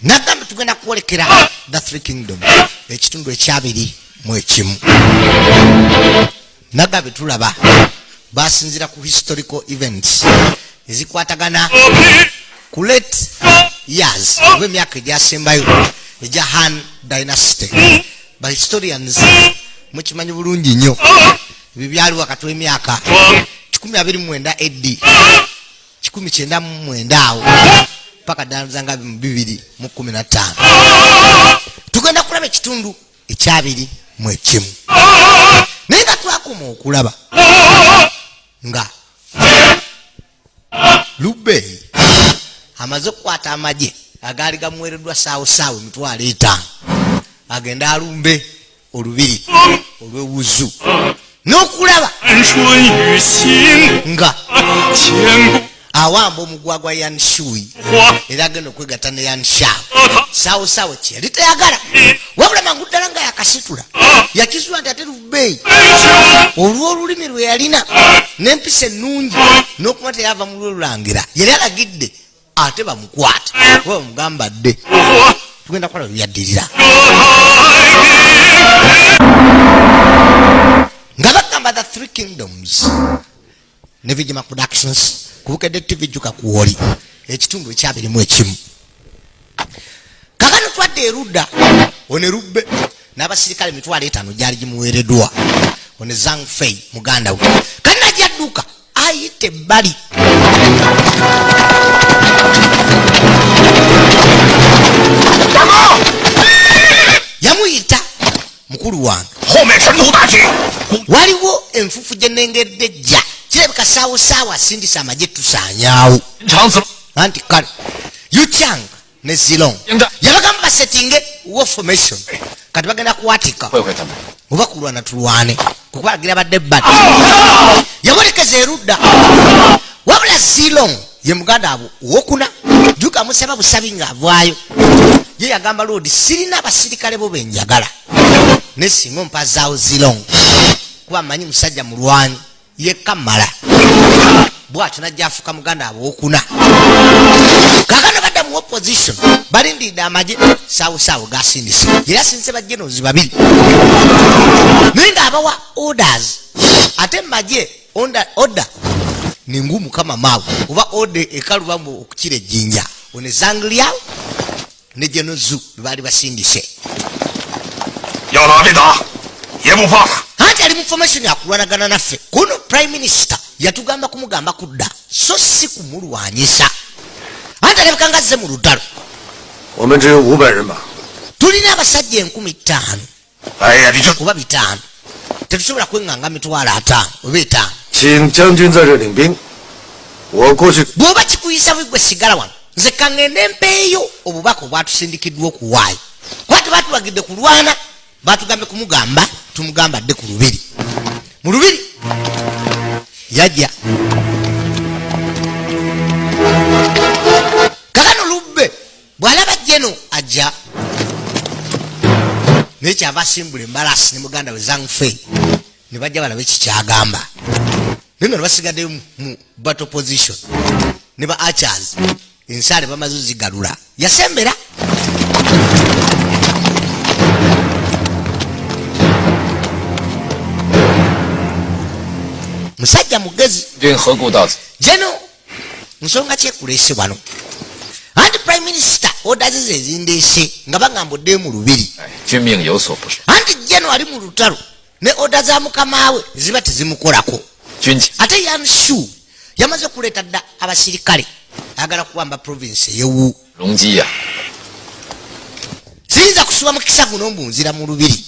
nagamba tugenda kwolekera the three kingdoms ekitundu ekyabiri mu ekimu. nagamba tulaba basinzira ku historical events ezikwatagana ku late years oba emyaka egyasembayo egya Han dynasty. Ba historians mukimanyi bulungi nnyo ebyo byali wakati w'emyaka 1929 AD 1999 awo paka danzanga mu 2015. Tugenda kulaba ekitundu ekyabiri mu ekimu. Naye nga twakoma okulaba nga Lubei amaze okukwata amagye agaali gamuweereddwa saawo emitwalo 5 agenda alumbe olubiri olw'ewuzu n'okulaba nga awamba omugwagwa Yan Shui era agenda okwegatta ne Yan Shao. Saawo kye yali teyagala wabula mangu ddala nga yakasitula yakizwa nti ate Lubei olw'olulimi lwe yalina n'empisa ennungi n'okuba teyava mu lw'olulangira yali alagidde ate bamukwata oba bamugamba dde. Tugenda kukola byaddirira nga bagamba the three kingdoms ne Vijima Productions kubukedde TV jjuka kuwoli ekitundu ekyabiri mu ekimu. Kakano twadde erudda one Lubbe n'abasirikale 5,000 gyali gimuweereddwa one Zhang Fei muganda we kati najja dduka ayite ebbali yamuyita mukulu wange waliwo enfufu gye nnengedde ejja kirabika saawo asindisa amagye tusaanyaawo anti kale Yuchang ne Zilong yabagamba basetinge war formation kati bagenda kuwatika oba kulwana tulwane kukubalagira badde ebbali yamulekeza erudda wabula Zilong ye muganda abo owokuna juka musaba busabi nga avaayo ye yagamba Lord sirina abasirikale bo benjagala ne singa mpazaawo Zilong kuba manyi musajja mulwanyi ye Kamala bwatyo najja afuka muganda abo owokuna. Kakano badda mu opposition balindidde amagye saawo gasindise era asindise bajenozi babiri naye nga abawa orders ate magye order ningumu kama mawe oba order ekalubamu okukira ejjinja one Zhang Liao ne Genozu bali basindise anti ali mu formation yakulwanagana naffe kuno prime minister yatugamba kumugamba kudda so si kumulwanyisa anti alabika nga azze mu lutalo. Tulina abasajja 5,000 oba 5 tetusobola kwenganga 5,000 oba 5. Bw'oba kikuyisa bwe gwe sigala wano nze kangende mpeeyo obubaka obwatusindikiddwa okuwaayo kuba tebatulagidde kulwana batugambye kumugamba tumugamba dde ku lubiri mu lubiri yajja kakano Lubbe bw'alaba jeno ajja naye kyava asimbula embalasi ne muganda we Zhang Fei ne bajja balabe kikyagamba naye nga basigaddeyo mu battle position ne ba archers ensaale bamaze ozigalula yasembera musajja mugezi jeno nsonga kyekuleese wano anti prime minister odazi ze zindeese nga bagamba odde mu lubiri anti jeno ali mu lutalo ne oda za mukamaawe ziba tezimukolako ate Yan Shu yamaze kuleeta dda abasirikale ayagala kuwamba province eyewu ziyinza kusuba mukisa guno mbunzira mu lubiri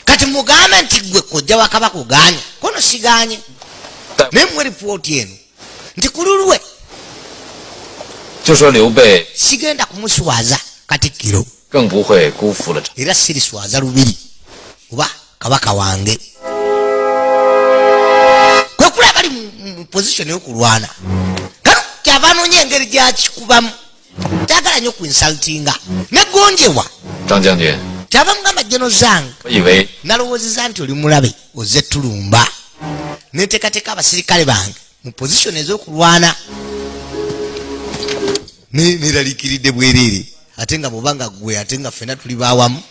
kati mugambe nti gwe kojja wa kabaka oganya kono siganye naye mwe ripooti eno nti kululwe sigenda kumuswaza Katikkiro era siriswaza lubiri oba kabaka wange kwekula bali mu position y'okulwana kano kyava anoonya engeri gyakikubamu kyagala nnyo kuinsultinga negonjewa kyava mugamba General Zhang nalowoozeza nti oli mulabe ozze tulumba neteekateeka abasirikale bange mu position ez'okulwana neralikiride bwerere ate nga mubanga gwe ate nga fena tuli bawamu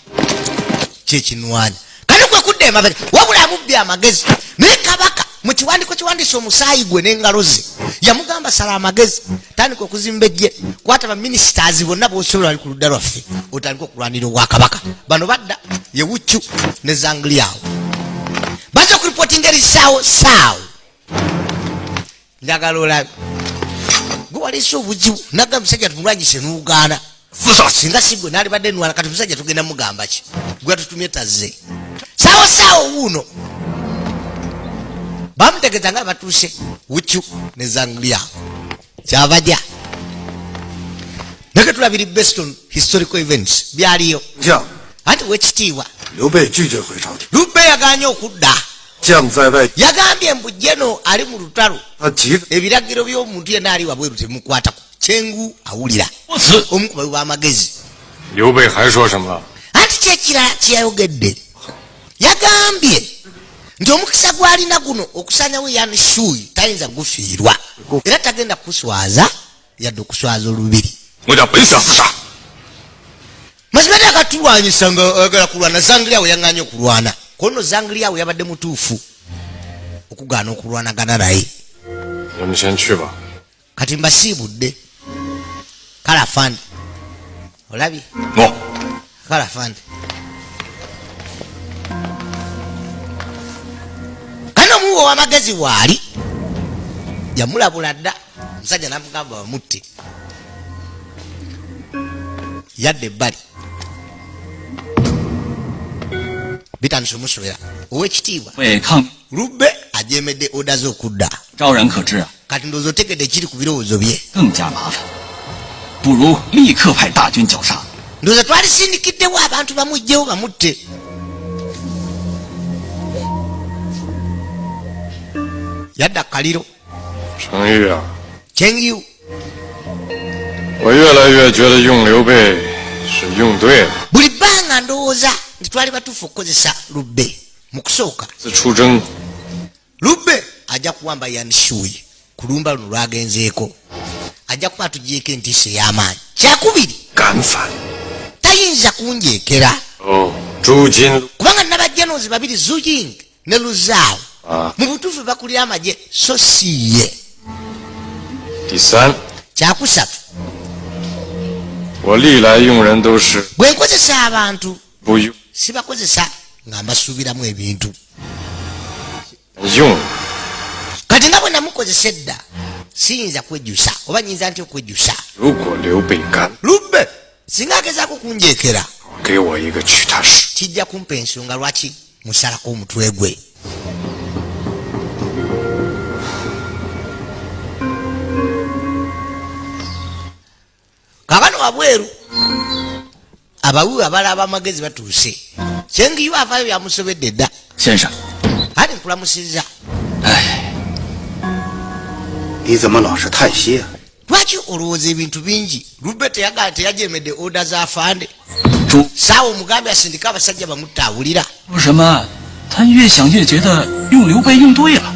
kyekinwanya kati kwe kudda emabega wabula amubbi amagezi naye kabaka mu kiwandiko kiwandiisa omusaayi gwe n'engalo ze yamugamba sala amagezi tandika okuzimba ejje kwata baminisitaazi bonna bosobola bali ku ludda lwaffe otandika okulwanira obwakabaka bano badda ye Wuchu ne Zangliao baza okuripotinga erisaawo saawo njagala olabe gwe waliisa obuzibu nagamba musajja tumulwanyise n'ugaana singa sigwe nali badde nwala kati musajja tugenda mugamba ki gwe tutumye tazze saawo wuuno bamutegeeza nga batuuse Wuchu ne Zangliao kyavaja nage tulabiri based on historical events byaliyo anti wekitiibwa Lube yaganye okudda yagambye mbu jeno ali mu lutalo ebiragiro by'omuntu yenna ali wabweru temukwatako kyengu awulira omukuba w'amagezi anti kyekirala kyeyayogedde yagambye nti omukisa gwalina guno okusanyawo Yan Shui tayinza gufiirwa era tagenda kuswaza yadde okuswaza olubiri mazima te akatulwanyisa nga ayagala kulwana Zangliao yaŋŋanye okulwana kono Zangliao yabadde mutuufu okugaana okulwanagana naye kati mbasiibudde kale afande olabye kale afande kano omuwi ow'amagezi waali yamulabula dda omusajja namugamba bamutte yadde ebbali bitandise omusobera ow'ekitiibwa Lube ajemedde oda z'okudda kati ndowooza otegedde ekiri ku birowoozo bye ndowooza twalisindikiddewo abantu bamugjewo bamutte yadda kaliro Chengyu 我越来越觉得用刘备是用对了。 buli bbanga ndowooza nti twali batuufu okukozesa Lube mu kusooka 自出征 Lube ajja kuwamba Yan Shui ku lumba luno lwagenzeeko ajja kuba atugyeko entiisa ey'amaanyi kyakubiri 敢反 tayinza kunjeekera 哦，朱金 kubanga nabajjanozi babiri Zuying ne Luzao mu butuufu bakulira amagye so si ye 第三， kyakusatu 我历来用人都是 bwe nkozesa abantu 不用 sibakozesa nga mbasuubiramu ebintu 用， kati nga bwe namukozesa edda siyinza kwejjusa oba nyinza nti okwejjusa 如果刘备敢， Lube singa agezaako kunjeekera 给我一个屈他氏。 kijja kumpa ensonga lwaki musalako omutwe gwe kabano wabweru abawi abala ab'amagezi batuuse Chengyu avaayo byamusobedde dda 先生， ati nkulamusizza 你怎么老是叹息啊？ lwaki olowooza ebintu bingi Lube teyajemedde oda za afande 主 saawa omugambe asindika abasajja bamutte awulira 说什么？他越想越觉得用刘备用对了。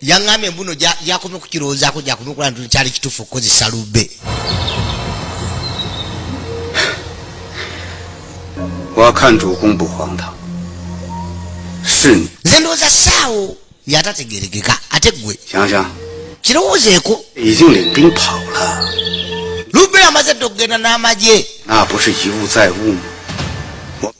yaŋŋambye mbuno gyakomye okukirowoozaako gyakomye okulaba nti kyali kituufu okukozesa Lube 我看主公不荒唐，是你 nze ndowooza saawo yatategerekeka ate gwe 想想， kirowoozeeko 已经领兵跑了， Lube amaze dde okugenda n'amagye 那不是一物在物吗？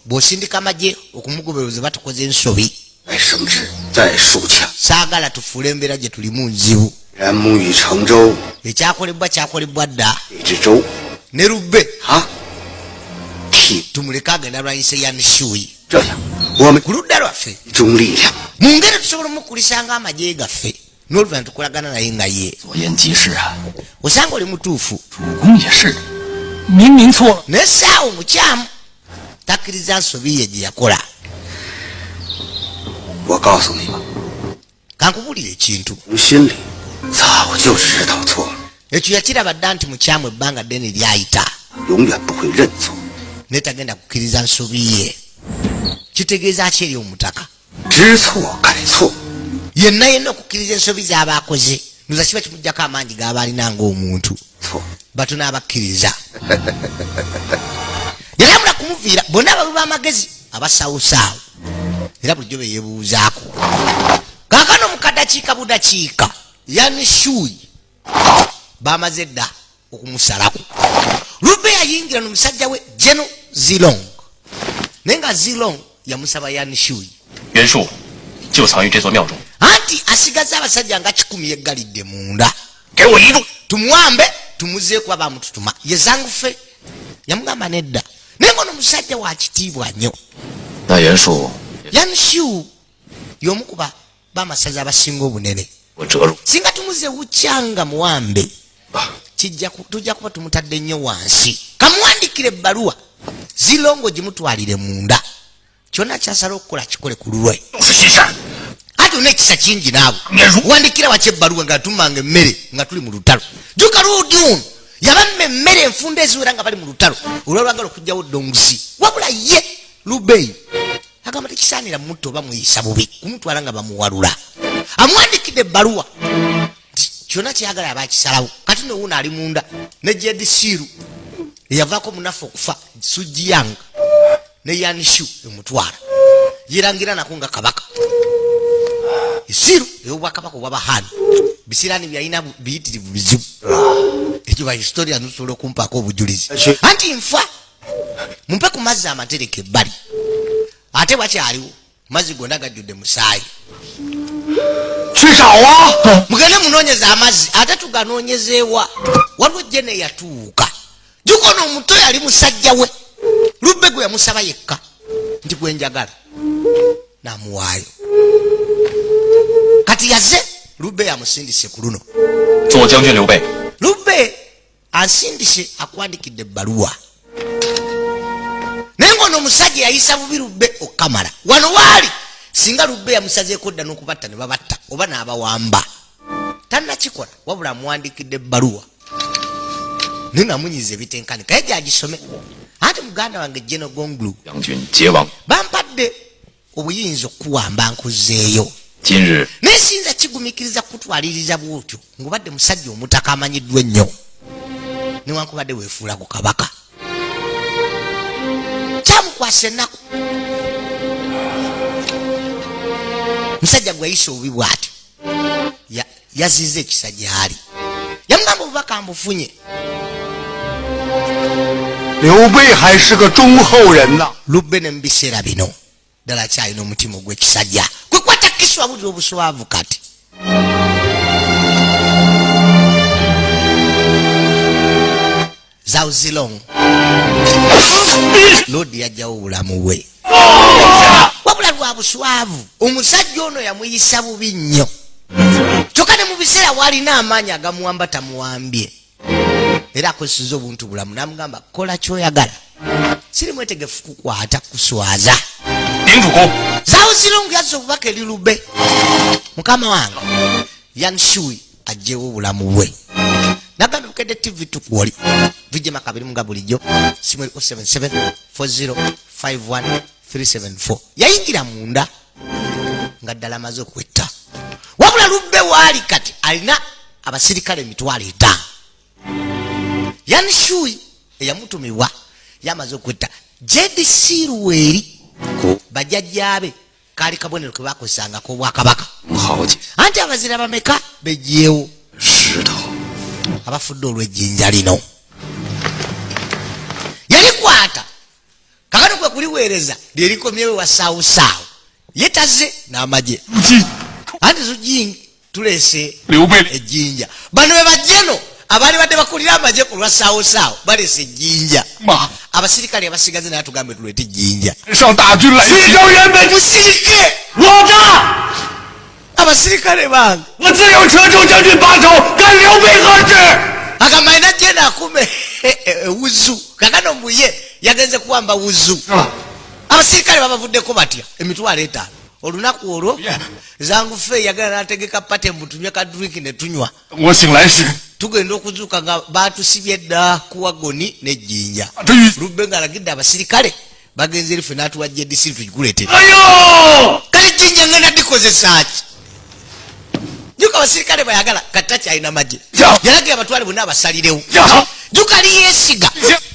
bw'osindika amagye okumugobereza batukoze ensobi 该升职，再树墙， saagala tufuule embeera gye tulimu nzibu 然木已成舟， ekyakolebwa kyakolebwa dda 这只舟 ne Lube 啊，替 tumuleke agenda alwanyise Yan Shui 这样，我们 ku ludda lwaffe 集中力量， mu ngeri tusobola omukulisa nga amagye gaffe n'oluvannyuma tukolagana naye nga ye 左言极是啊， osanga oli mutuufu 主公也是，明明错了。 naye saawa omukyamu takkiriza nsobi ye gye yakola 我告诉你吧， kankubulira ekintu 从心里早就知道错了， ekyo yakiraba dda nti mukyamu ebbanga ddene lyayita 永远不会认错， naye tagenda kukkiriza nsobi ye kitegeeza ki eri omutaka 知错改错， yenna yenna okukkiriza ensobi z'aba akoze noza kiba kimuggyako amaanyi g'aba alina ng'omuntu 服。batuna abakkiriza yalamula kumuviira bonna abawi b'amagezi abasawusaawo era bulijjo beyebuuzaako kaakano mukadakiika budakiika yanishuyi bamaze dda okumusalako lube yayingira n'omusajja we Geno Zilong naye nga Zilong yamusaba yanishuyi 袁术就藏于这座庙中， anti asigaza abasajja nga 10 yeggalidde munda 给我一路。 tumuwambe tumuze kuba bamututuma ye Zangufe yamugamba nedda naye ngono omusajja wa kitiibwa nnyo 那袁术 yanishu y'omukuba bamasaza abasinga obunene 我折入， singa tumuze wukyanga muwambe tujja kuba tumutadde nnyo wansi kamuwandikire ebbaluwa Zilongo gimutwalire munda kyonna kyasala okukola kikole ku lulwe 都是西山。 ate olina ekisa kingi naawe wandikira waki ebbaluwa nga tumanga emmere nga tuli mu lutalo juka luudi ono yabamma emmere enfunda eziwera nga bali mu lutalo olwalwagala okugjawo dongusi wabula ye Lubeyi agamba tekisaanira mutto oba muyisa bubi kumutwala nga bamuwalula amuwandikidde ebbaluwa kyonna kyeyagala abakisalawo kati nowuno ali munda ne jedisiru eyavaako munafu okufa sujiyanga ne yanishu emutwala yerangira nako nga kabaka isiru ey'obwakabaka obw'abahani bisirani byalina biyitirivu bizibu ekyo bahistoria nusobola okumpaako obujulizi anti nfa mumpe ku mazzi amatereke ebbali ate wakyaliwo mazzi gonna gajjudde musaayi mugende munoonyeza amazzi ate tuganoonyezeewa waliwo Geno eyatuuka jukono omuto yali musajja we Lube gwe yamusaba yekka nti gwenjagala namuwaayo kati yaze Lube yamusindise ku luno 左将军刘备 Lube ansindise akuwandikidde ebbaluwa naye ngono omusajja yayisa bubi Lube okamala wano waali singa Lube yamusazeeko dda n'okubatta ne babatta oba n'abawamba tannakikola wabula amuwandikidde ebbaluwa naye nga munyiza ebitenkani kaye gyagisome ate muganda wange Geno Gonglu 将军结王。 bampadde obuyinza okuwamba nkuzeeyo 今日 naye siyinza kigumikiriza kutwaliriza bwotyo ng'obadde musajja omutaka amanyiddwa ennyo newankubadde weefuula ku kabaka kyamukwasa ennaku musajja gwe yayisa obubi bw'ati yaziza ekisa gy'ali yamugamba obubaka mbufunye 刘备还是个忠厚人呐。 Lube ne mu biseera bino ddala kyalina omutima ogw'ekisajja kwekwata kiswa bulira obuswavu kati Zhao Zilong Lodi yajjawo obulamu bwe wabula lwa buswavu omusajja ono yamuyisa bubi nnyo kyokka ne mu biseera waalina amaanyi agamuwamba tamuwambye era akozeseza obuntu bulamu namugamba kola kyoyagala siri mwetegefu kukwata kuswaza 领主公， Zhao Zilong yazza obubaka eri Lube mukama wange Yanshui ajjewo obulamu bwe nagamba bukedde TV tukwoli vijema kabiri nga bulijjo simu 0774051 yayingira munda nga ddala amaze okwetta wabula Lube waali kati alina abasirikale emitwalo 5 Yanshui eyamutumibwa yamaze okwetta jedisiru eri bajjajjaabe kaali kabonero ke bakozesangako obwakabaka 豪杰 anti abazira bameka bejjeewo 石头， abafudde olw'ejjinja lino yalikwata kakano kwe kuliweereza lyerikomyewo wa saawusaawo yetaze n'amagye anti zujingi tuleese 刘备 ejjinja bano be bajjeno abaali badde bakulira amagye ku lwa saawusaawo baleese ejjinja 马 abasirikale abasigaze naye tugambe tuleete ejjinja 上大军来袭， musirike 老大， abasirikale bange 我自有车中将军把守，干刘备何事？ agamba alina jena akume wuzu kakano muye yagenze kuwamba wuzu abasirikale babavuddeko batya emitwalo 5 olunaku olwo Zangufe yagala nategeka pate mbutunywe ka drink ne tunywa 我醒来时， tugenda okuzuuka nga batusibye dda kuwagoni n'ejjinja 这一， Lube ng'alagidde abasirikale bagenze erife n'atuwa JDC tugikuleetere 哎呦， kale ejjinja ngenda dikozesa ki juka abasirikale bayagala katachi alina maje yalagira abatwale bonna abasalirewo juka liyesiga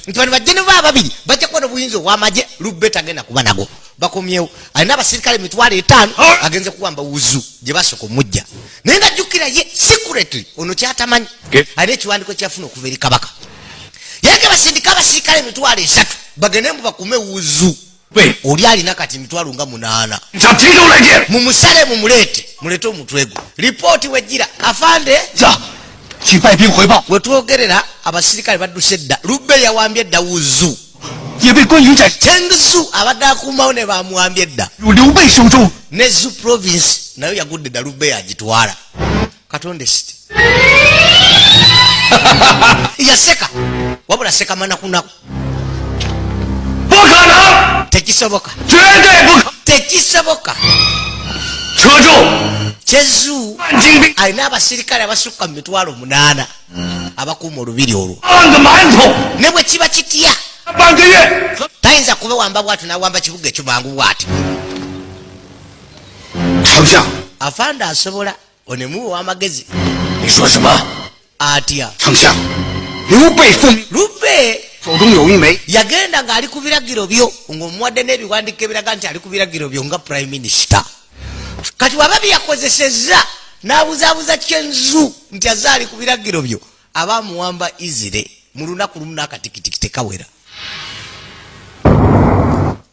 nti bano bajjeni baba babiri bajja kuba n'obuyinza obw'amagye Lubbe tagenda kuba nago bakomyewo alina abasirikale emitwalo 5 agenze kuwamba wuzu gye basooka omujja naye nga jjukira ye secretly ono kyatamanyi alina ekiwandiiko kyafuna okuva eri kabaka yalagira basindika abasirikale emitwalo 3 bagende mu bakume wuzu oli alina kati emitwalo nga 8 mumusale mulete omutwe gwe lipooti wejjira afande wetwogerera abasirikale badduse edda Lubbe yawambye edda wuzu Chengzu abadde akumawo ne bamuwambye edda ne Zu province nayo yagudde edda Lubbe yagitwala Katonda siti yaseka wabula seka manakunaku tekisoboka Chezu alina abasirikale abasukka mu mitwalo 8 abakuuma olubiri olwo ne bwe kiba kitya tayinza kuba wamba bwatu nawamba kibuga ekyo mangu bwati afanda asobola onemuwe w'amagezi atya Lubbe yagenda ng'ali ku biragiro byo ng'omuwadde n'ebiwandiiko ebiraga nti ali ku biragiro byo nga prime minister kati waba byakozesezza n'abuzaabuza Chenzu nti azaali ku biragiro byo abamuwamba izire mu lunaku lumu n'akatikitiki tekawera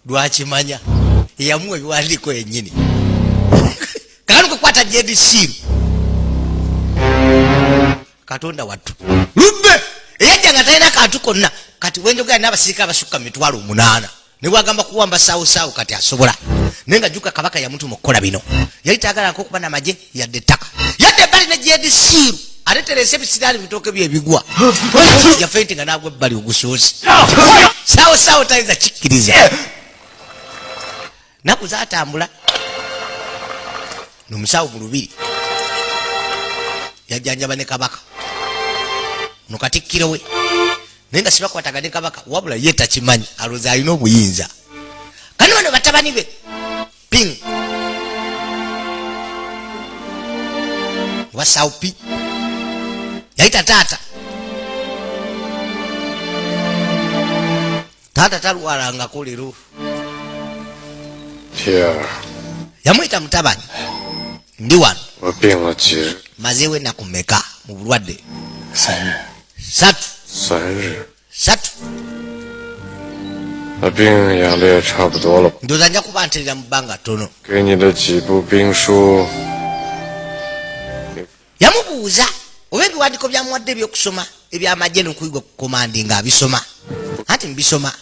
lwakimanya yamuwa ebiwandiiko yennyini kakati kukwata JDC Katonda wattu Lubbe eyajja nga talina kantu konna kati wenjogera n'abasirikale abasukka mitwalo 8 ne bwagamba kuwamba saawo kati asobola naye nga jjuka kabaka yamutuma okukola bino yali taagala okuba n'amagye yadde ettaka yadde ebbali ne JDC ate terese ebisiraani bitooke byebigwa yafeenti nga naagwa ebbali ogusoosi saawo tayinza kikkiriza naku zaatambula n'omusawo mu lubiri yajjanjaba ne kabaka no katikkiro we naye nga sibakwataga ne kabaka wabula ye takimanyi alowooza alina obuyinza kani bano batabani be ping wasaupi yayita taata talwalangako leero yamuyita mutabani ndi wano mazeewo ennaku mmeka mu bulwadde 3 那病养的也差不多了吧？ ndowooza nja kuba nterera mu bbanga ttono 给你的几部兵书， yamubuuza oba ebiwandiiko byamuwadde ebyokusoma ebyamagye n'okuyiga ku komandi ng'abisoma anti mbisoma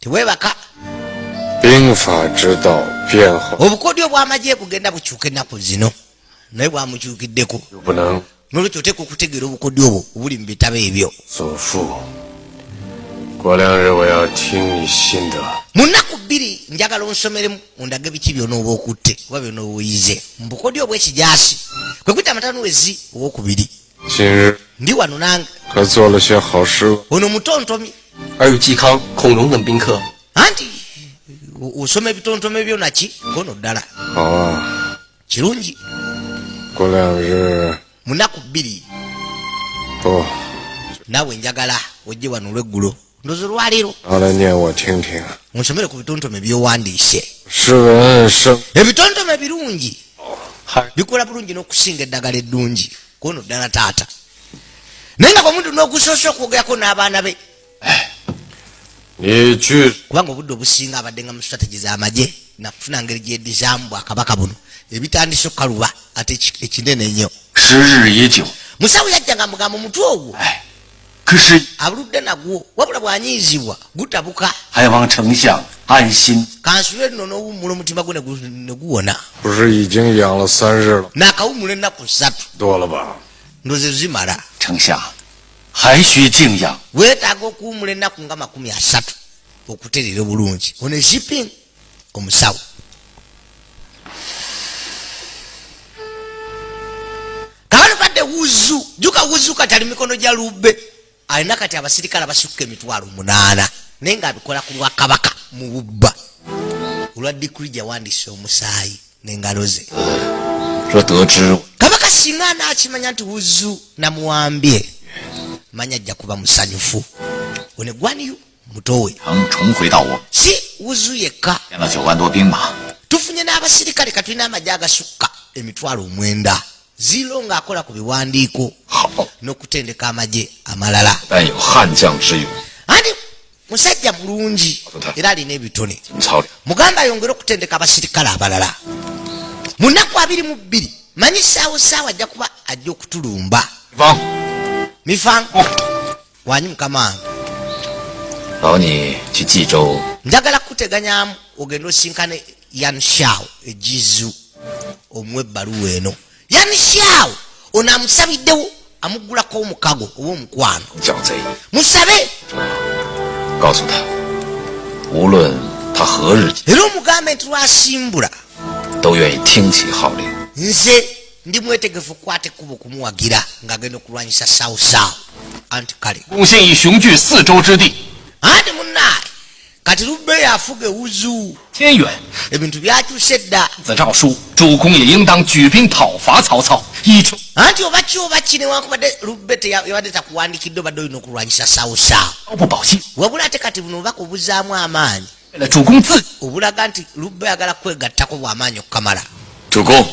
teweebaka 兵法之道变化 obukodyo obw'amagye bugenda bukyuka ennaku zino naye bwamukyukiddeko 就不能 n'olwekyo oteeka okutegeera obukodyo obwo obuli mu bitabo ebyo 祖父。郭良日，我要听你心得。 mu nnaku 2 njagala onsomeremu ondage biki byonna oba okutte oba byonna obuyize mu bukodyo obw'ekijaasi kwe kwita amatanuwezi owokubiri 今日 ndi wano nange 可做了些好事。 ono mutontomi 而有嵇康、孔融等宾客， anti osoma ebitontome byo naki kono ddala 好啊， kirungi 郭良日 mu nnaku 2 不， naawe njagala ojje wano olweggulo ndozo lwaleero 拿来念我听听。 onsomere ku bitontome byowandiise 诗文生 ebitontome birungi bikola bulungi n'okusinga eddagala eddungi kono ddala taata naye nga bwemuntu n'ogusoose okwogerako n'abaana be 你去 kubanga obudde obusinga abadde nga mu strategy z'amagye nakufuna ngeri gyedizaamu bwakabaka buno ebitandise okukaluba ate ekinene ennyo 时日已久， musawo yajja nga mugamba omutwe ogwo 可是 abuludde nagwo wabula bwanyiizibwa gutabuka 还望丞相安心。 kansule nno n'owummula omutima gwe ne guwona 不是已经养了3日了， n'akawummula ennaku 3 多了吧？ ndoze zimala 丞相还需静养。 weetaaga okuwummula ennaku nga 30 okutereera obulungi ono shipping omusawo kabano badde wuzu juka wuzu kati ali mikono gya Lubbe alina kati abasirikale abasukka emitwalo 8 naye ng'abikola ku lwa kabaka mu bubba olwa dikuli gyawandiise omusaayi n'engalo ze 若得知 kabaka singa n'akimanya nti Wuzu namuwambye manya ajja kuba musanyufu one Guan mutowe 能重回到我 si Wuzu yekka 变了9万多兵马， tufunye n'abasirikale katulina amagye agasukka emitwalo 9 ziro ng'akola ku biwandiiko 好， n'okutendeka amagye amalala 但有悍将之勇， andi musajja mulungi era alina ebitone 秦操了。 muganda ayongere okutendeka abasirikale abalala mu nnaku 22 manyi saawa ajja kuba ajja okutulumba 方， mifango wanyi mukama wange 劳你去冀州， njagala kuteganyamu ogenda osinkane Yan Shao ejizu omuwe ebbaluwa eno Yan Shao ono amusabiddewo amuggulako omukago ow'omukwano 剿贼， musabe 告诉他，无论他何日 era omugambe nti lwasimbula 都愿意听其号令。 nze ndi mwetegefu okukwata ekkubo kumuwagira ng'agenda okulwanyisa Sao anti kale 攻陷以雄踞4州之地， andi munnaye kati Lubbe afuga Wuzu 天远。 ebintu byakyuse dda 此诏书，主公也应当举兵讨伐曹操，以求 anti oba ki oba ki newankubadde Lubbe yabadde takuwandiikidde obadde olina okulwanyisa Sao 不保信。 wabula ate kati buno obubaka obuzaamu amaanyi 为了主公自 obulaga nti Lubbe ayagala kwegattako bw'amaanyi okukamala 主公，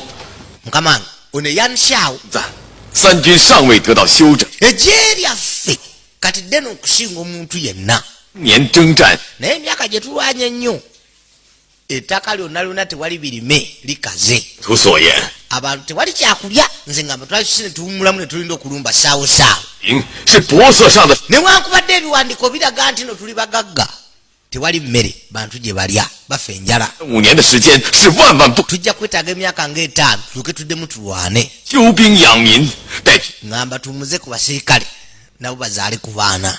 mukama wange ono Yan Shao 赞，三军尚未得到休整， egye lyaffe kati ddeno okusinga omuntu yenna 年征战， naye emyaka gye tulwanye ennyo ettaka lyonna tewali birime likaze 图所言， abantu tewali kyakulya nze ngamba twasine tuwummulamu ne tulinda okulumba Sao 营是脖色上的 newankubadde ebiwandiiko biraga nti no tuli bagagga tewali mmere bantu gye balya bafa enjala 5年的时间是万万不可 tujja kwetaaga emyaka nga5 tuke tuddemu tulwane 休兵养民，待 ngamba tumuze ku basirikale nabo bazaale ku baana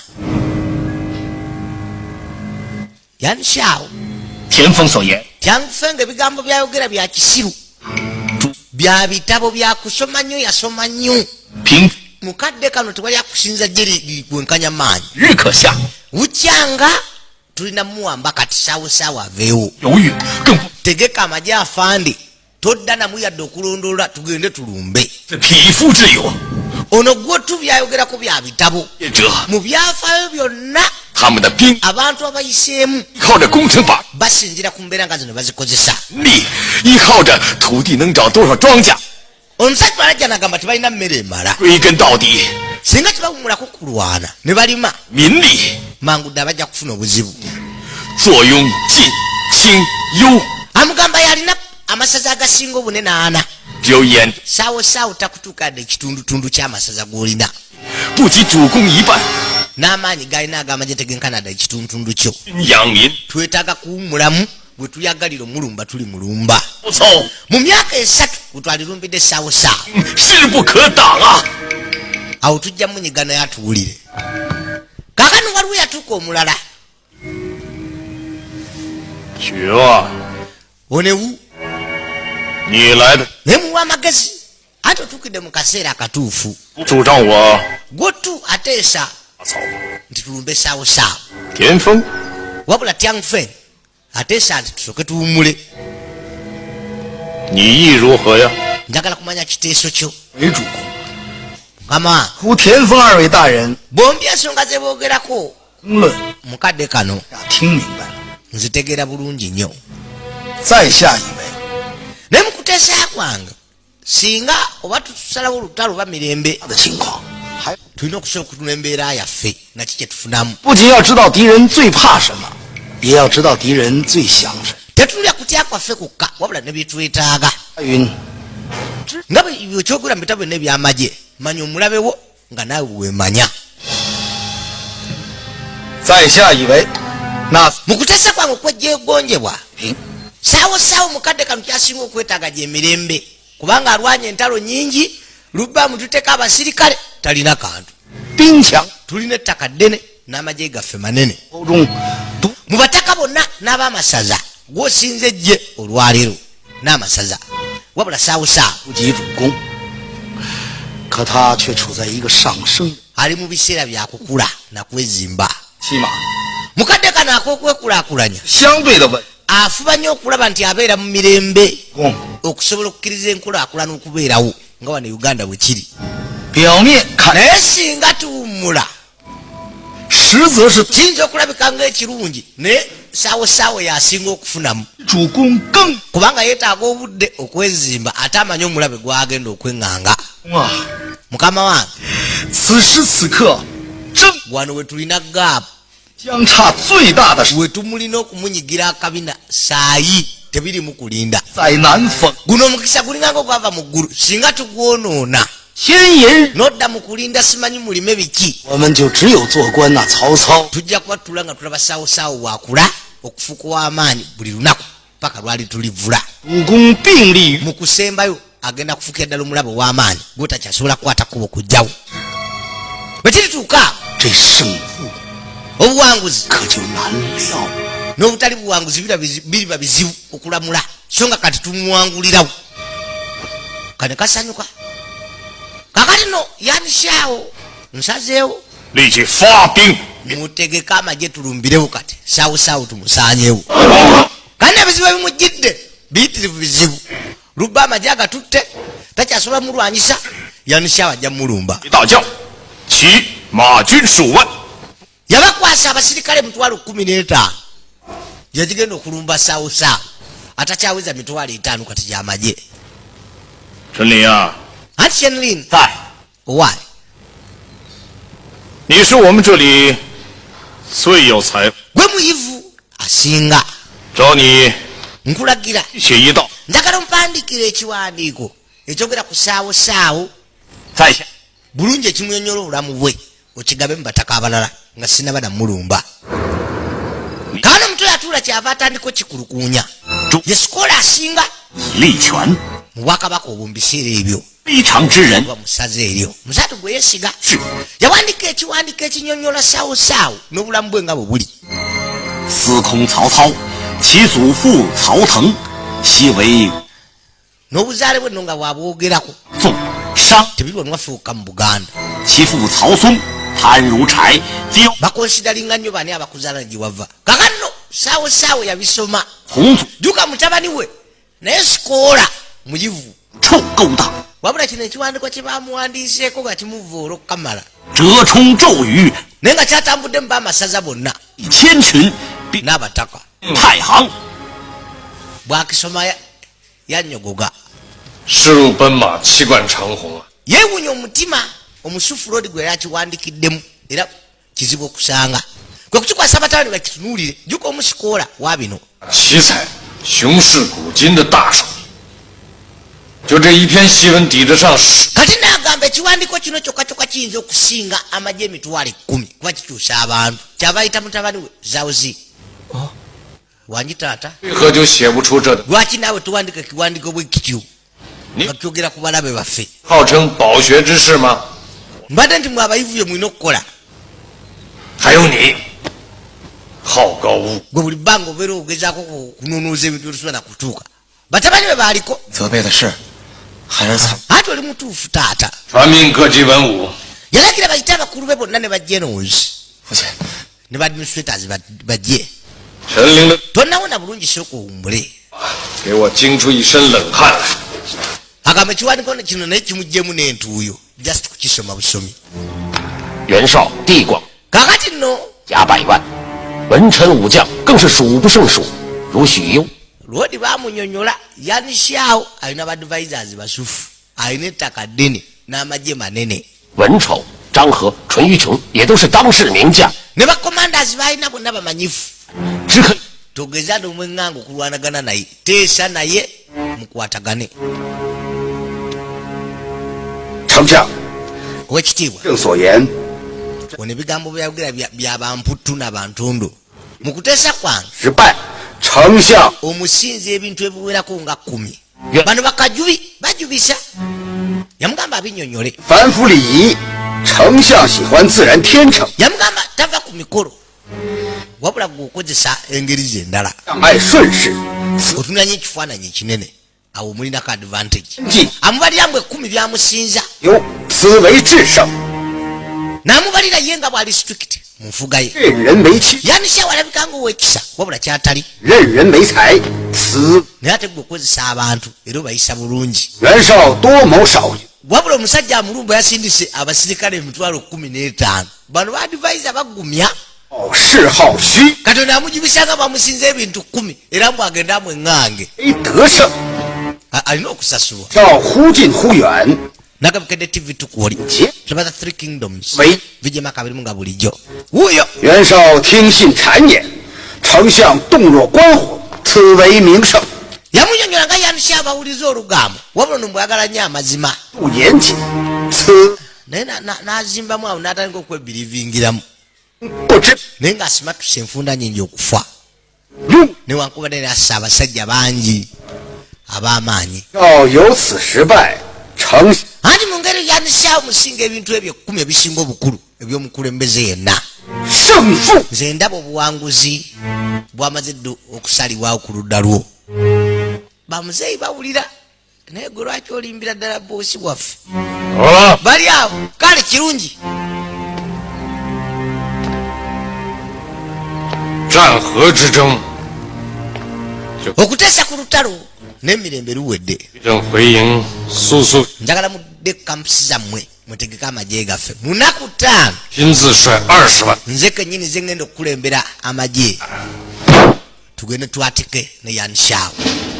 Yan Shao 田丰所言， tyangufe nga ebigambo byayogera bya kisiru bya bitabo bya kusoma nnyo yasoma nnyo 平 mukadde kano tewali akusinza gye ligwenkanya maanyi 日可下， bukyanga tulina muwamba kati Sao aveewo 犹豫更不 tegeka amagye afande todda namu yadde okulondoola tugende tulumbe 是匹夫之勇。 ono gwotu byayogerako bya bitabo 业者， mu byafaayo byonna 他们的兵 abantu abayiseemu 依靠着工程法 basinzira ku mbeera nga zino bazikozesa 力，依靠着土地能长多少庄稼， omusajja alajja nagamba tebalina mmere emala 归根到底， singa tebawummulako kulwana ne balima 民力 mangudde abajja kufuna obuzibu 坐拥晋、清、幽， amugamba yalina amasaza agasinga obunene 4 只有眼 Sao takutuukadde ekitundutundu ky'amasaza g'olina 不及主公一半， n'amaanyi galina ag'amagye tegenkanadde ekitundutundu kyo 养民 twetaaga kuwummulamu bwe tuyagalira omulumba tuli mulumba 曹操 mu myaka 3 bwe twalirumbidde Sao 势不可挡啊！ awo tujja munyiga naye atuwulire kaakano waliwo yatuuka omulala 雪儿， onewu 你来的， naye muwa amagezi ate otuukidde mu kaseera akatuufu 主张我 gwotu ateesa 曹 nti tulumbe Sao 田丰 wabula Tiangfen ateesa nti tusooke tuwummule 你意如何呀？ njagala kumanya kiteeso kyo 为主公， mukama 胡田丰2位大人 bombi ensonga ze boogerako 公论 mukadde kano 听明白了， nzitegeera bulungi nnyo 在下以为 naye mu kuteesa kwange singa oba tusalawo olutalo oba mirembe 的情况，还 tulina okusobola okutuna embeera yaffe naki kye tufunamu 不仅要知道敌人最怕什么，也要知道敌人最想什么。 tetunulya kutya kwaffe kukka wabula ne byetwetaaga 云 nga bwekyogera mu bitabo byonna ebyamagye manya omulabewo nga naawe wemanya 在下以为，那 mu kuteesa kwange okwejjeegonjebwa 平 Sao mukadde kano kyasinga okwetaaga gyemirembe kubanga alwanya entalo nyingi Lubbe mututeeka abasirikale talina kantu 兵强 tulina ettaka ddene n'amagye gaffe manene 沟中独 mu bataka bonna n'abamasaza gwosinze ejje olwaleero n'amasaza wabula Sao 不及主公，可他却处在一个上升， ali mu biseera byakukula nakwezimba 起码 mukadde kano ak'okwekulaakulanya 相对的稳。afuba nnyo okulaba nti abeera mu mirembe okusobola okukkiriza enkulaakulana okubeerawo nga wano Uganda bwe kiri naye singa tuwummula kiyinza okulabika ng'ekirungi naye saawo yasinga okufunamu kubanga yeetaaga obudde okwezimba ate amanyi omulabe gwagenda okweŋŋanga mukama wange wano we tulina gaapu we tumulina okumunyigira akabina saayi tebirimu kulinda guno omukisa gulinganga ogwava mu ggulu singa tugwonoona nodda mu kulinda simanyi mulime biki tujja kuba tutula nga tulaba saawo wakula okufuuka w'amaanyi buli lunaku paka lwali tulivula mu kusembayo agenda kufuukira ddala omulabe w'amaanyi gwotakyasobola kukwata kuba okujjawo bwe kirituuka obuwanguzi n'obutali buwanguzi biriba bizibu okulamula so nga kati tumuwangulirawo kane kasanyuka kakati no yanishawo nsazeewo mutegeka amagye tulumbirewo kati saawo tumusanyeewo kandi ebizibu ebimujjidde biyitirivu bizibu lubba amagye agatutte takyasobola mulwanyisa yanishawo ajja mulumba yabakwasa abasirikale emitwalo 15 yagigenda okulumba saawo atakyaweza mitwalo 5 kati gyamagye anti Shenlin why 你是我们这里最有才， gwe muyivu asinga 找你 nkulagira 写一道 njagala ompandikira ekiwandiiko ekyogera ku saawo 在下 bulungi ekimunyonyola obulamu bwe okigabe mu bataka abalala nga sinabada mulumba kana omutwe yatuula kyava atandika okikulukuunya yesikola asinga 力全 mu bwakabaka obwo mu biseera ebyo 非常之人 musaze eryo musatu gwe yesiga yawandika ekiwandiiko ekinyonyola saawo n'obulamu bwe nga bwe buli 司空曹操其祖父曹腾昔为 n'obuzaale bwe nno nga bwabwogerako 宋商 tebibonwafuuka mu Buganda 其父曹嵩贪如柴雕 bakonsidalinga nnyo bani abakuzaala gye wava kakanno saawo yabisoma 同祖 juka mutabani we naye sikoola muyivu 臭勾当 wabula kino ekiwandiiko kye bamuwandiiseeko nga kimuvuula okukamala 折冲骤雨 naye nga kyatambudde mu bamasaza bonna 千群 n'abataka 太行 bwakisoma yanyogoga 驶入奔马七冠长虹啊！ yeewuunya omutima omusufu lodi gwe yakiwandikiddemu era kizibu okusanga kwe kukikwasa abatabani bakitunuulire juka omusikoola wa bino 奇才雄视古今的大手笔，就这一篇檄文抵得上10 kati naagamba ekiwandiiko kino kyokka kiyinza okusinga amagye emitwalo 10 kuba kikyusa abantu kyava ayita mutabani we zawuzi wangi taata 为何就写不出这 lwaki naawe tuwandika ekiwandiiko bwe kityo nga kyogera ku balabe baffe 号称饱学之士吗？ mbadde nti mwe abayivu bye mulina okukola 还有你，好高骛， gwe buli bbanga obeera ogezaako kunoonooza ebintu byetusobola kutuuka batabani be baaliko 责备的是孩儿才 ate oli mutuufu taata 传命各级文武， yalagira bayite abakulu be bonna ne bajenozi 父亲 ne badministrators bajje 陈灵的 tonnawona bulungi sooka owummule 给我惊出一身冷汗来。 agamba ekiwandiiko kino naye kimugjemu n'entuuyo just kukisoma busomi 袁绍地广 kakati nno 甲100万，文臣武将更是数不胜数，如许攸、 lwodi baamunyonyola yanishawo alina badvisors basufu alina ettaka ddene n'amagye manene 文丑、张合、淳于琼也都是当世名将， ne bacommanders baalina bonna bamanyifu 只可 togeza n'omweŋŋanga okulwanagana naye teesa naye mukwatagane 丞相 owekitiibwa 正所言， ono ebigambo byayogera byabamputtu n'abantondo mu kuteesa kwange 失败。丞相 omusinza ebintu ebiwerako nga 10 bano bakajubi bajubisa yamugamba abinyonyole 凡夫礼仪，丞相喜欢自然天成， yamugamba tava ku mikolo wabula gweokozesa engeri ze endala 爱顺势， otunanye ekifaananyi ekinene awo omulinako advantage 既 amubaliramu 10 byamusinza 有此为制胜。 n'amubalira ye nga bwali strict munfuga ye 任人为妻， yanisha walabika ng'owekisa wabula kyatali 任人为财，此 naye ate gwe okozesa abantu era obayisa bulungi 袁绍多谋少语， wabula omusajja amulumba yasindise abasirikale emitwalo 15 bano baadivaiza bagumya 嗜好虚， katonda amujibisanga bamusinza ebintu 10 era mbw agenda amweŋŋange 得胜， alina okusasulwa 要忽近忽远， nagabukedde tv tukuwoli 结 tubaza 3 kingdoms 为 vijema kabirimu nga bulijjo wuuyo 袁绍听信谗言，丞相动若观火，此为名胜。 yamunyonyola nga yanisha abawuliza olugambo wabula no mbwagala nnyo amazima 不严谨，此 naye n'azimbamu awo n'atandika okwebirivingiramu 不知 naye ng'asimatuse enfunda nyingi okufa 用。 newankubadde nassa abasajja bangi ab'amaanyi 要由此失败，丞 anti mu ngeri yanisha omusinga ebintu ebyo 10 ebisinga obukulu eby'omukulembeze yenna 胜负 nze ndaba obuwanguzi bwamaze ddu okusalibwawo ku ludda lwo bamuzeeyi bawulira naye gwe lwaki olimbira ddala boosi waffe bali awo kale kirungi 战河之争， okuteesa ku lutalo n'emirembe luwedde 正回营速速 njagala mudde kampusi zammwe mutegeke amagye gaffe mu nnaku 5 亲自率20万， nze kennyini ze ngenda okukulembera amagye tugende twatike ne yanishawo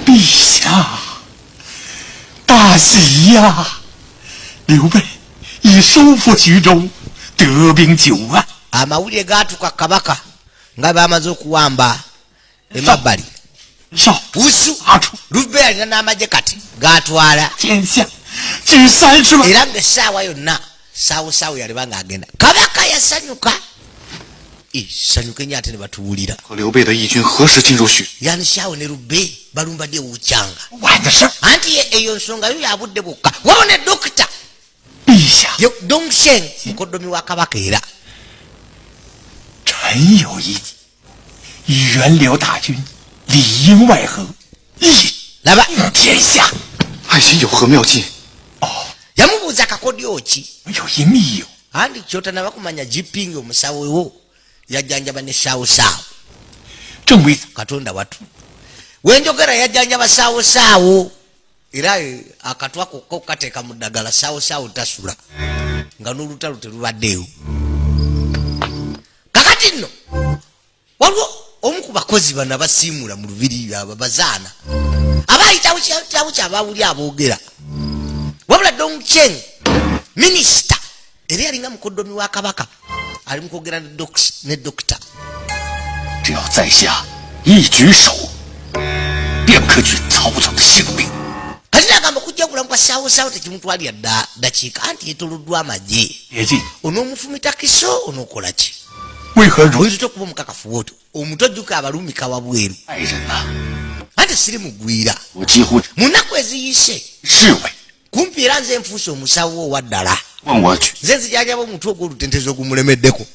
陛下，大喜呀！刘备已收复徐州，得兵9万。 amawulire gaatuka kabaka nga bamaze okuwamba emabbali 少 busu 拿出 lubbe alina n'amagye kati gatwala 天下，只30万。 era ng'essaawa yonna saawusaawu yaliba ng'agenda kabaka yasanyuka sanyuke nnyo ate ne batuwulira 和刘备的义军何时进入许？ yanishawo ne lubbe balumba ddi ewukyanga 晚的事， anti eyo nsonga yo yabudde bwokka wabo ne dokita 陛下， dongsheng mukoddomi wa kabaka era 臣有一计，与袁辽大军里应外合，一 laba 定天下。 爱卿有何妙计？ yamubuuza kakodyo ki 有一密友， andi kyotanaba kumanya jipingi omusawo wo yajjanjaba ne saawusaawo 正为 katonda watu wenjogera yajjanjaba saawusaawo era akatwa kokka okateeka mu ddagala saawusaawo tasula nga n'olutalo terubaddeewo kakati nno waliwo omu ku bakozi bano abasiimula mu lubiri abo bazaana abaayitawo kitabu kyabawuli aboogera wabula dongcheng minisita era yalinga mukoddomi wa kabaka ali mu kwogera ne dokita 只要在下一举手，便可取曹操的性命。 kati nagamba okujja okulamu kwa saawusaawo tekimutwalira ddakiika anti yetoloddwa amagye 别进， onoomufumita kiso onookola ki 为何如 oyinza okuba omukakafu bwotyo omutojjuka abalumika wabweru 爱人呐？ anti siri mugwira 我几乎 mu nnaku eziyise 侍卫 kumpi era nze nfuuse omusawo owa ddala 问我去， nze nzijanjaba omutwe ogw'olutentezi ogumulemeddeko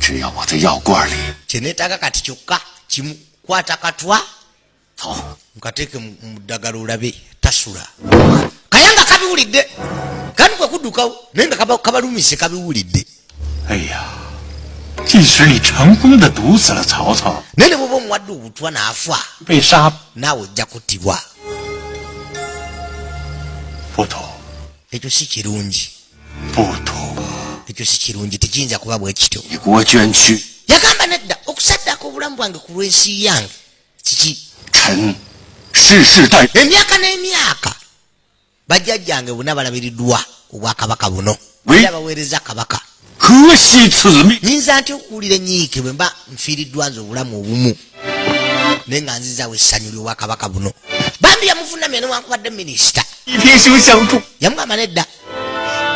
只要我在药罐里， kyeneetaaga kati kyokka kimu kwata katwa 曹 nkateeke mu ddagala olabe tasula kayanga kabiwulidde kandi kwe kuddukawo naye nga kabalumise kabiwulidde 哎呀，即使你成功的毒死了曹操， naye ne bwoba omuwadde obutwa n'afa 被杀 naawe ojja kuttibwa 不妥， ekyo si kirungi 不妥， ekyo si kirungi tekiyinza kuba bwe kityo 一国捐躯， yagamba nedda okusaddaaka obulamu bwange ku lw'ensi yange kiki 臣世世代 emyaka n'emyaka bajjajjange bonna balabiriddwa obwakabaka buno Oui. era baweereza kabaka 何惜此命？ nyinza nti okuwulira enyiike bwe mba nfiiriddwa nze obulamu obumu naye nga nzizaawo essanyu ly'obwakabaka buno bambi yamuvunamya newankubadde minisita 一平兄相助， yamugamba nedda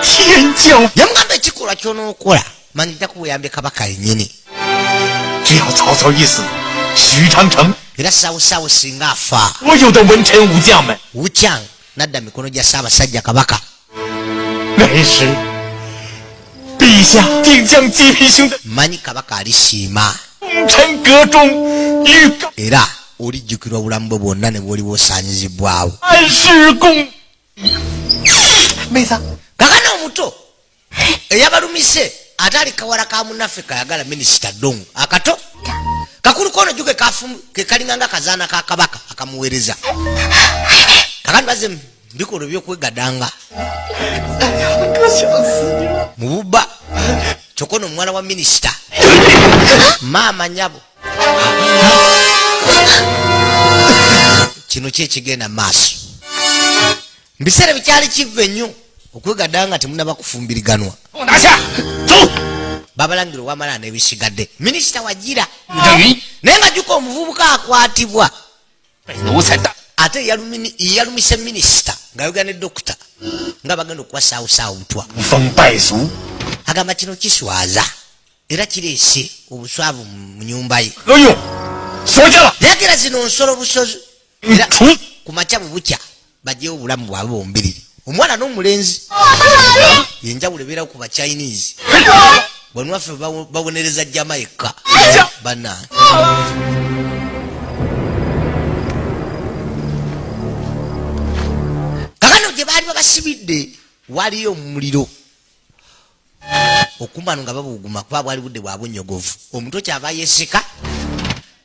天降。 yamugamba ekikolwa ky'onookola manyija kuweyambye kabaka yennyini 只要曹操一死，许长城 era saawusaawo singa afa 所有的文臣武将们， wukyang nadda mikono gya ssaabasajja kabaka 那时陛下定将济平兄的 manyi kabaka alisiima 功臣阁中与 era olijjukirwa obulamu bwe bwonna ne bw'oliba osaanyizibwawo 安世公。妹子， kakana omuto eyabalumise atali kawala ka munaffe kayagala minisita Dong akato kakulu kono juge kafumu ke kalinganga kazana ka kabaka akamuwereza kakandi baze mbikolo byokwegadanga mububa chokono mwana wa minisita mama nyabo kino kyekigenda maaso mbisere bikyali kive nnyo okwegadanga temunaba kufumbiriganwa babalangira owamala n'ebisigadde minisita wagira naye nga juko omuvubuka akwatibwa ate yalumise minisita ng'ayogera ne dokita nga bagenda okuwasaawusaawo butwa agamba kino kiswaza era kireese obuswavu mu nyumba ye yagira zino nsolo busozi era ku makya bubukya bajjewo obulamu bwabwe bombiriri omwana n'omulenzi yenjawulo ebeerawo ku bachinese bwenwaffe babonereza Jamaica bannange kakano gye baali babasibidde waliyo omuliro okumbano nga babuguma kuba bwali budde bwa bunyogovu omuntu kyava yeseka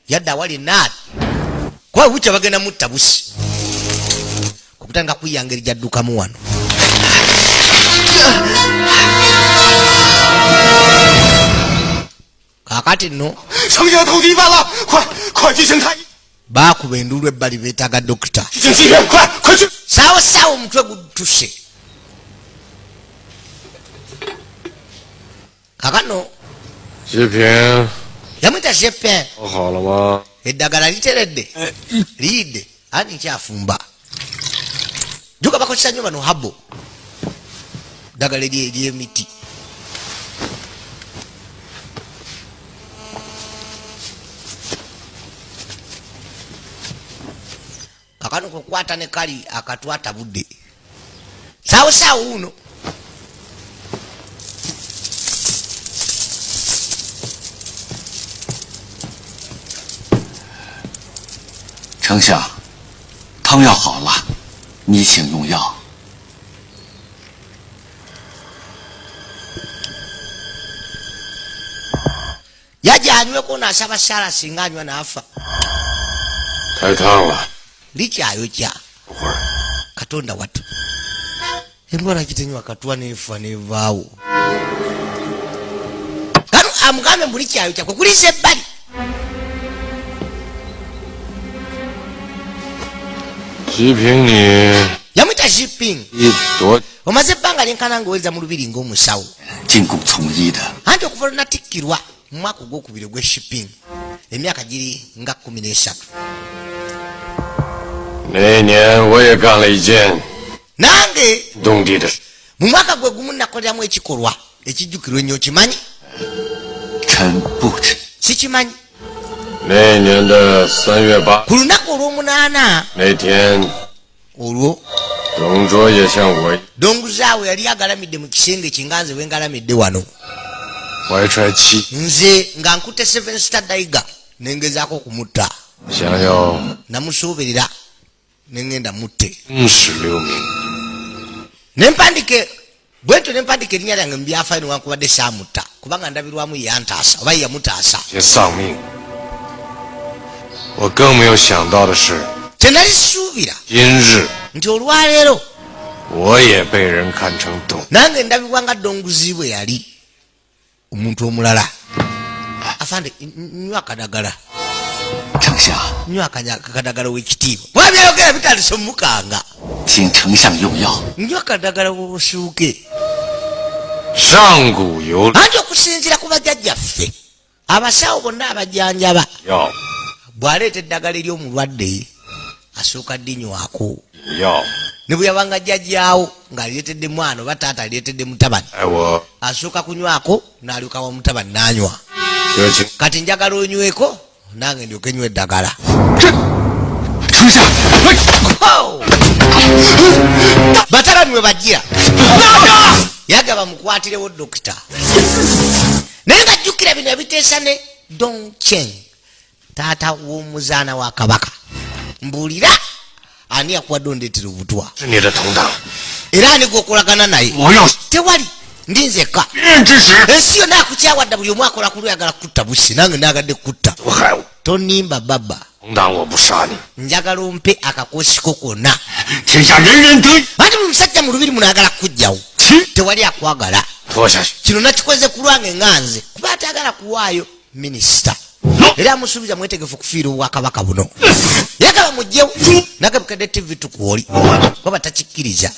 yadda awali naati kuba bukya bagenda mutta busi kukutanga kwiyanga eri jaddukamu wano kakati nno bakuba endulu ebbali beetaaga dokita saawo saawo omutwe gutuse kakano yamwita Jepin eddagala literedde liyidde ani nkyafumba juga bakozesa nnyo bano habo ddagala eryemiti kakano kukwata ne kali akatwata budde saawo saawo uno丞相，汤药好了，你请用药。yaja anyweko n'asaba Sara singa anywa n'afa. 太烫了。 likyayokya katonda wattu endwala kitenywa katwa nefa nevaawo kano amugambe mbu likyayokya kwe kuliza ebbali yamwita Xiping omaze ebbanga lyenkana ngaoweza mu lubiri ng'omusawo anti okuva olunatikkirwa mu mwaka ogwokubiri gwe Xiping emyaka giri nga 13 那年我也干了一件 nange 动地的事。 mu mwaka gwe gumu nakoleramu ekikolwa ekijjukirwa ennyo okimanyi? sikimanyi. 那年的3月8 ku lunaku olw'omunaana 那天 olwo 董卓也像我 donguzaawe yali agalamidde mu kisenge kye nga nze bwe ngalamidde wano 怀揣妻 nze nga nkutte 7 Star Tiger nengezaako okumutta 想要 namusuubirira nengenda mutte 使留名 nempandike bwentyo nempandike erinnya lyange mu byafaayo newankubadde saamutta kubanga ndabirwamu yantaasa oba yamutaasa 些丧命。我更没有想到的是， kyenali suubira 今日 nti olwaleero 我也被人看成董。 nange ndabibwa nga donguzi bwe yali omuntu omulala. afande nywa akadagala 丞相， nywa akadagala w'ekitiibwa bwabyayogera bitandise omukanga 请丞相用药。 nywa akadagala osuuke 上古有 anti okusinziira ku bajjajjaffe abasawo bonna abajanjaba 药， bw'aleeta eddagala ery'omulwadde asooka ddinywako 药， ne bwe yabanga jjajjaawo ng'alireetedde mwana oba taata alireetedde mutabani 爱我 asooka kunywako n'alyoka wa mutabani n'anywa 就请 kati njagala onyweko nange ndyoke nywa eddagala. 丞相， batabani we bajjira yagaba mukwatirewo dokita naye nga jjukira bino ebiteesa ne Dongcheng taata w'omuzaana wa kabaka mbuulira ani yakuwadde ondeetera obutwa 是你的同党。 era ani gwokolagana naye 我要 tewali ndinzeka ensi yonna akukyawadde buli omu akola ku lwayagala kutta busi nange nagadde kutta tonimba baba njagala ompe akakoosiko konna anti buli musajja mu lubiri munaagala kujjawo tewali akwagala kino nakikoze ku lwange nganze kuba atagala kuwaayo minisita era amusuubiza mwetegefu kufiira obwakabaka buno yagala mujjewo nagebukedde tv tukwoli kuba takikkiriza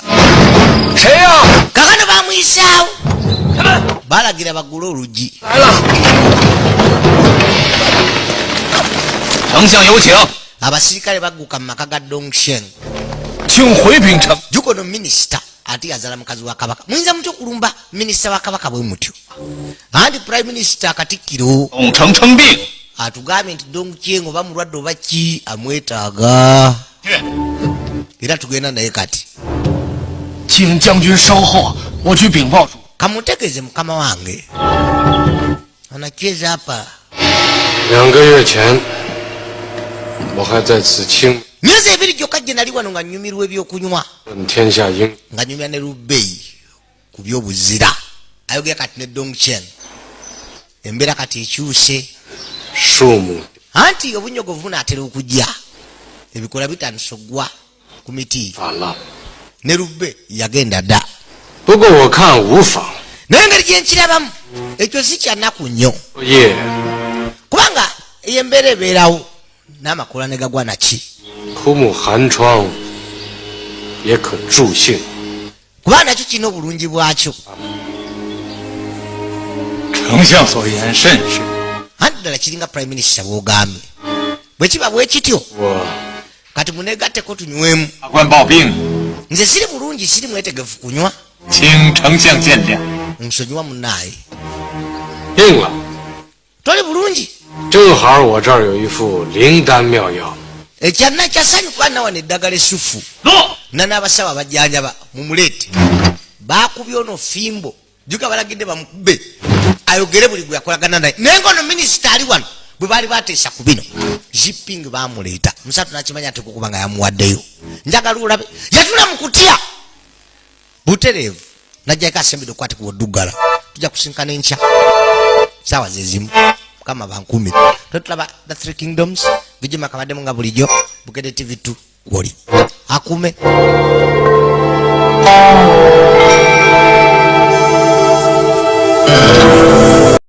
kakano bamuyisaawo balagira bagule oluggi abasirikale bagguka mu maka ga Dongsheng jukono minisita ati yazala mukazi wa kabaka muyinza mutyo okulumba minisita wa kabaka bwe mutyo andi prime minister Katikkiro atugambye nti Dongsheng oba mulwadde oba ki amwetaaga era tugenda naye kati kamutegeeze mukama wange anacheza hapa 2个月前我还在此清 myezi ebiri gyokka gye nali wano nga nnyumirwa ebyokunywa 问天下英 nga nyumya ne Rubeyi ku byobuzira ayogera kati ne Dongsheng embeera kati ekyuse 树木 anti obunyogovu bunaatera okujja ebikola bitandise oggwa ku miti 反了。 ne Rube yagenda dda 不过我看无妨。 naye engeri gye nkirabamu ekyo si kyannaku nnyo 夜 kubanga ey'embeera ebeerawo n'amakula ne gagwa naki 枯木寒窗也可助兴。 kubanga nakyo kirina obulungi bwakyo 丞相所言甚是。 anti ddala kiringa prime minister bw'ogambye bwe kiba bwe kityo 我 kati muneegatteko tunywemu 法官抱病， nze siri bulungi siri mwetegefu kunywa 请丞相见谅。 nsonyiwa munaaye 病了， toli bulungi 正好我这儿有一副灵丹妙药， ekyanna kyasanyu kuba nawana eddagala essufu nanaabasawo abajjanjaba mumuleete baakubye ono fimbo juga balagidde bamukube ayogere buli gwe yakolagana naye naye ngaono minisita ali wano bwe baali bateesa ku bino zipping bamuleeta musatu nakimanya ate kukuba nga yamuwaddeyo njagala olabe yatula mu kutya butereevu najjako asembedde okukwate ku oddugala tujja kusinkana enkya saawa zezimu mukama bankumire totulaba the three kingdoms vijima kabaddemu nga bulijjo Bukedde tv 2 gwoli akume